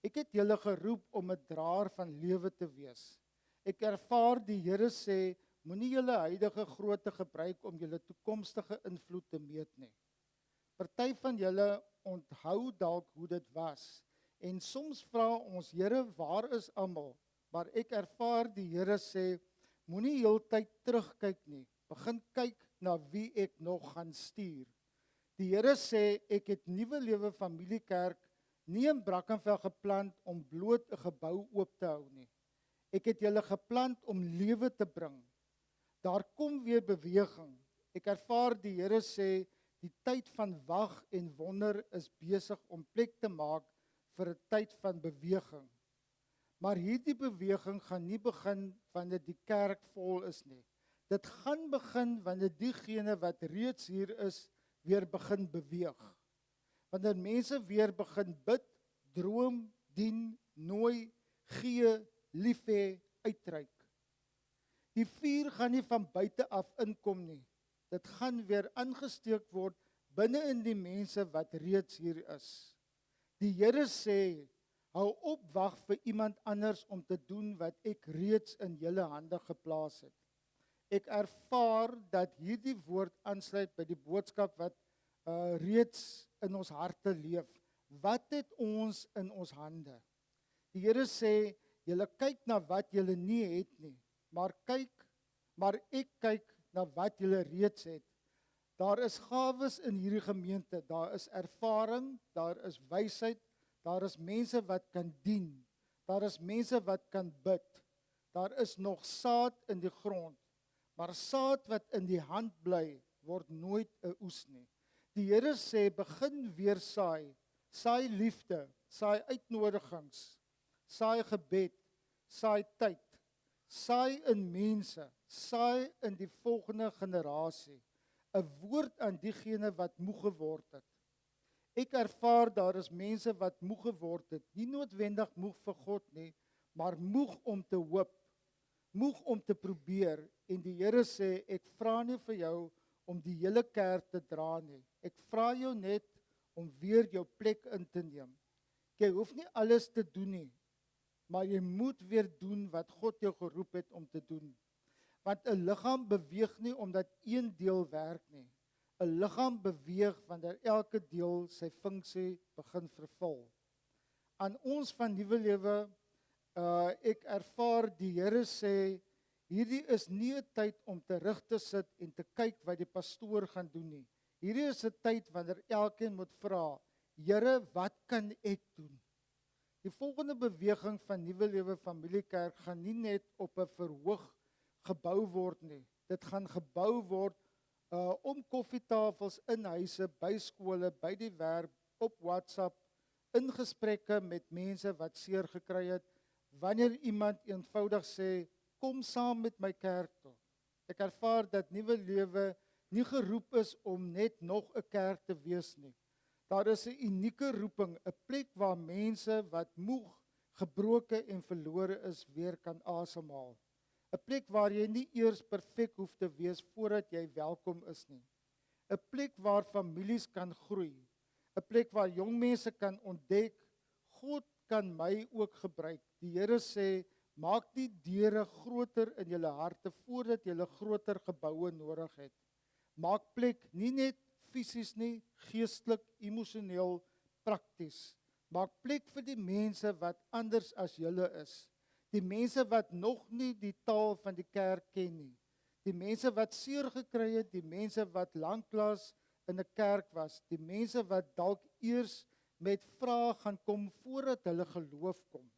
Ek het julle geroep om 'n draer van lewe te wees. Ek ervaar die Here sê, moenie julle huidige grootte gebruik om julle toekomstige invloed te meet nie. Party van julle onthou dalk hoe dit was. En soms vra ons, Here, waar is almal? Maar ek ervaar die Here sê, moenie heeltyd terugkyk nie. Begin kyk na wie ek nog gaan stuur. Die Here sê, ek het Nuwe Lewe Familiekerk nie in Brackenfell geplant om bloot 'n gebou oop te hou nie. Ek het julle geplant om lewe te bring. Daar kom weer beweging. Ek ervaar die Here sê, die tyd van wag en wonder is besig om plek te maak vir 'n tyd van beweging. Maar hierdie beweging gaan nie begin wanneer die kerk vol is nie. Dit gaan begin wanneer diegene wat reeds hier is, weer begin beweeg. Wanneer mense weer begin bid, droom, dien, nooi, gee, lief hê, uitreik. Die vuur gaan nie van buite af inkom nie. Dit gaan weer aangesteek word binne in die mense wat reeds hier is. Die Here sê, hou op wag vir iemand anders om te doen wat ek reeds in julle hande geplaas het. Ek ervaar dat hierdie woord aansluit by die boodskap wat reeds in ons harte leef. Wat het ons in ons hande? Die Here sê, julle kyk na wat julle nie het nie, maar ek kyk na wat julle reeds het. Daar is gawes in hierdie gemeente, daar is ervaring, daar is wysheid, daar is mense wat kan dien, daar is mense wat kan bid, daar is nog saad in die grond, maar saad wat in die hand bly, word nooit 'n oes nie. Die Here sê, begin weer saai, saai liefde, saai uitnodigings, saai gebed, saai tyd, saai in mense, saai in die volgende generasie, 'n woord aan diegene wat moeg geword het. Ek ervaar daar is mense wat moeg geword het, nie noodwendig moeg vir God nie, maar moeg om te hoop, moeg om te probeer, en die Here sê, ek vra nie vir jou om die hele kerk te dra nie, ek vra jou net om weer jou plek in te neem. Jy hoef nie alles te doen nie, maar jy moet weer doen wat God jou geroep het om te doen. Want 'n liggaam beweeg nie omdat een deel werk nie. 'n Liggaam beweeg wanneer elke deel sy funksie begin vervul. Aan ons van Nuwe Lewe, ek ervaar die Here sê, hierdie is nie 'n tyd om terug te sit en te kyk wat die pastoor gaan doen nie. Hierdie is 'n tyd wanneer elkeen moet vra, Here, wat kan ek doen? Die volgende beweging van Nuwe Lewe Familiekerk gaan nie net op 'n verhoog gebou word nie. Dit gaan gebou word om koffietafels in huise, by skole, by die werk, op WhatsApp, in gesprekke met mense wat seer gekry het, wanneer iemand eenvoudig sê, kom saam met my kerk toe. Ek ervaar dat Nuwe Lewe nie geroep is om net nog 'n kerk te wees nie. Daar is 'n unieke roeping, 'n plek waar mense wat moeg, gebroke en verlore is, weer kan asemhaal. 'n Plek waar jy nie eers perfek hoef te wees voordat jy welkom is nie. 'n Plek waar families kan groei. 'n Plek waar jong mense kan ontdek, God kan my ook gebruik. Die Here sê, maak die deure groter in julle harte voordat julle groter geboue nodig het. Maak plek nie net fisies nie, geestelik, emosioneel, prakties. Maak plek vir die mense wat anders as julle is. Die mense wat nog nie die taal van die kerk ken nie. Die mense wat seer gekry het, die mense wat lanklaas in 'n kerk was, die mense wat dalk eers met vrae gaan kom voordat hulle geloof kom.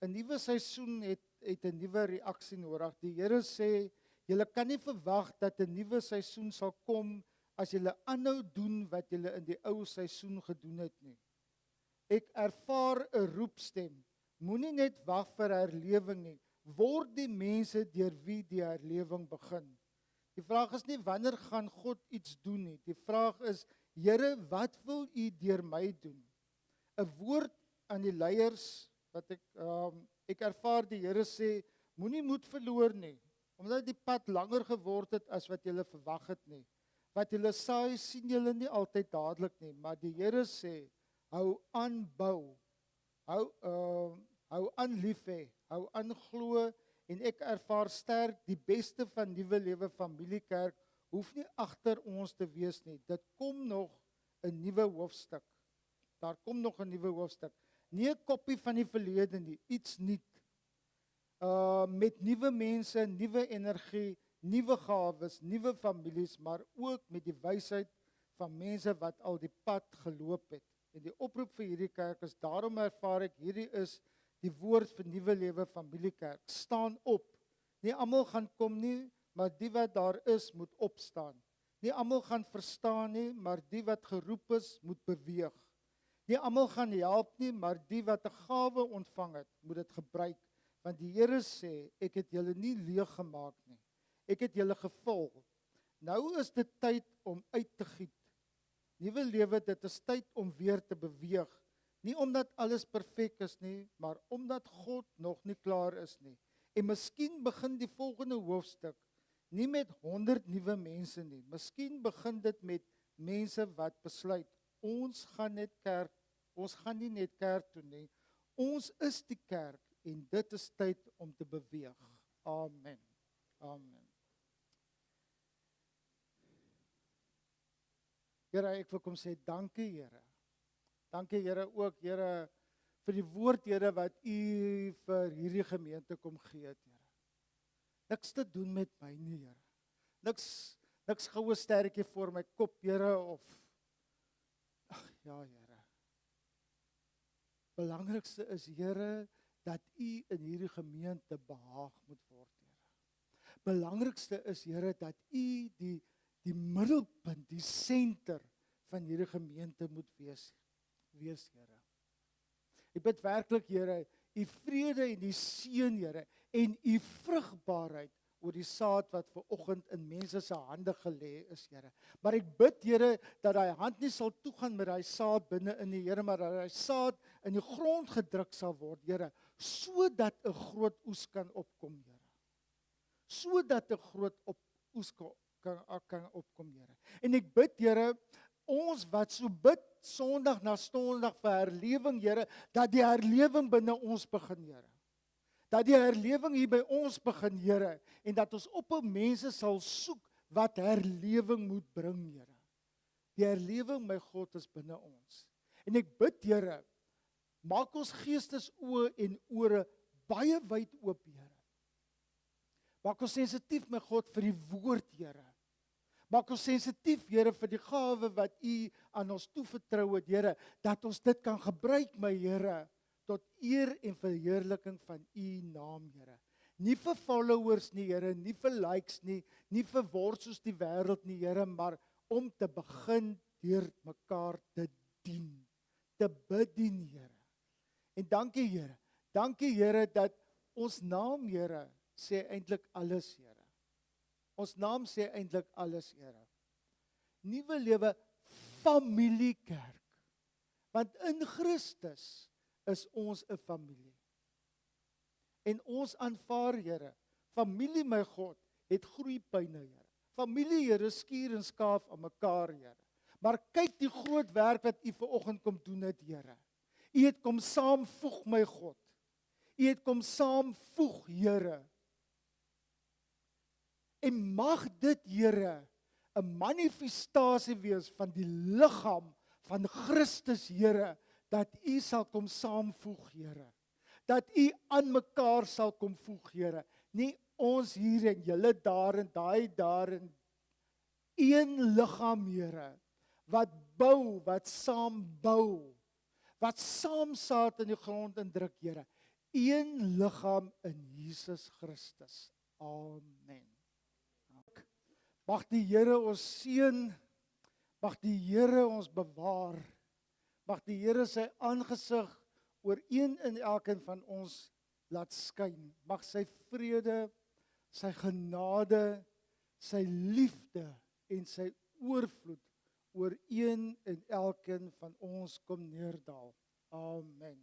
'n Nuwe seisoen het 'n nuwe reaksie nodig. Die Here sê, julle kan nie verwag dat 'n nuwe seisoen sal kom as julle aanhou doen wat julle in die ou seisoen gedoen het nie. Ek ervaar 'n roepstem. Moenie net wag vir herlewing nie. Word die mense deur wie die herlewing begin. Die vraag is nie wanneer gaan God iets doen nie. Die vraag is, Here, wat wil U deur my doen? 'n Woord aan die leiers wat ek ervaar die Here sê, moenie moed verloor nie, omdat die pad langer geword het as wat julle verwag het nie. Wat julle saai, sien julle nie altyd dadelik nie, maar die Here sê, hou aan bou. Hou aan lief hê, hou aan glo, en ek ervaar sterk die beste van Nuwe Lewe Familiekerk hoef nie agter ons te wees nie. Dit kom nog 'n nuwe hoofstuk. Daar kom nog 'n nuwe hoofstuk. Nie 'n kopie van die verlede nie, iets nuut. Met nuwe mense, nuwe energie, nuwe gawes, nuwe families, maar ook met die wysheid van mense wat al die pad geloop het. En die oproep vir hierdie kerk is, daarom ervaar ek, hierdie is die woord vir Nuwe Lewe Familiekerk. Staan op. Nie almal gaan kom nie, maar die wat daar is, moet opstaan. Nie almal gaan verstaan nie, maar die wat geroep is, moet beweeg. Nie almal gaan help nie, maar die wat 'n gawe ontvang het, moet dit gebruik. Want die Here sê, ek het julle nie leeg gemaak nie. Ek het julle gevul. Nou is dit tyd om uit te giet. Nuwe Lewe, dit is tyd om weer te beweeg. Nie omdat alles perfek is nie, maar omdat God nog nie klaar is nie. En miskien begin die volgende hoofstuk nie met 100 nuwe mense nie. Miskien begin dit met mense wat besluit, ons gaan nie net kerk toe nie. Ons is die kerk en dit is tyd om te beweeg. Amen. Amen. Here, ek wil kom sê dankie, Here. Dankie, Here, ook, Here, vir die woord, Here, wat U vir hierdie gemeente kom gee het, Here. Niks te doen met my nie, Here. Niks goue sterretjie voor my kop, Here, of ja, Here. Belangrikste is, Here, dat U in hierdie gemeente behaag moet word, Here. Belangrikste is, Here, dat U die middelpunt, die senter van hierdie gemeente moet wees, Here. Ek bid werklik, Here, U vrede en die seën, Here, en U vrugbaarheid oor die saad wat ver oggend in mense se hande gelê is, Here. Maar ek bid, Here, dat daai hand nie sal toegaan met daai saad binne in die Here, maar dat daai saad in die grond gedruk sal word, Here, sodat 'n groot oes kan opkom, Here. Sodat 'n groot oes kan opkom, Here. En ek bid, Here, ons wat so bid Sondag na Sondag vir herlewing, Here, dat die herlewing binne ons begin, Here. Dat die herlewing hier by ons begin, Here, en dat ons op 'n mense sal soek wat herlewing moet bring, Here. Die herlewing, my God, is binne ons. En ek bid, Here, maak ons geestesoë en ore baie wyd oop, Here. Maak ons sensitief, my God, vir die woord, Here. Maak ons sensitief, Here, vir die gawe wat U aan ons toevertrou het, Here, dat ons dit kan gebruik, my Here, tot eer en verheerliking van U naam, Here. Nie vir followers nie, Here, nie vir likes nie, nie vir word soos die wêreld nie, Here, maar om te begin deur mekaar te dien, te bedien, Here. En dankie, Here. Dankie, Here, dat ons naam, Here, sê eintlik alles, Here. Ons naam sê eintlik alles, Here. Nuwe Lewe Familiekerk. Want in Christus is ons 'n familie. En ons aanvaar, Here, familie, my God, het groeipyne, Here. Familie, Here, skuur en skaaf aan mekaar, Here. Maar kyk die groot werk wat U vanoggend kom doen het, Here. U het kom saamvoeg, my God. U het kom saamvoeg, Here. En mag dit, Here, 'n manifestasie wees van die liggaam van Christus, Here, dat U sal kom saamvoeg, Here. Dat U aan mekaar sal kom voeg, Here. Nie ons hier en julle daar en daai daar en een liggaam, Here, wat bou, wat saam bou, wat saam saad in die grond indruk, Here. Een liggaam in Jesus Christus. Amen. Mag die Here ons seën, mag die Here ons bewaar, mag die Here sy aangesig oor een en elkeen van ons laat skyn. Mag sy vrede, sy genade, sy liefde en sy oorvloed oor een en elkeen van ons kom neerdal. Amen.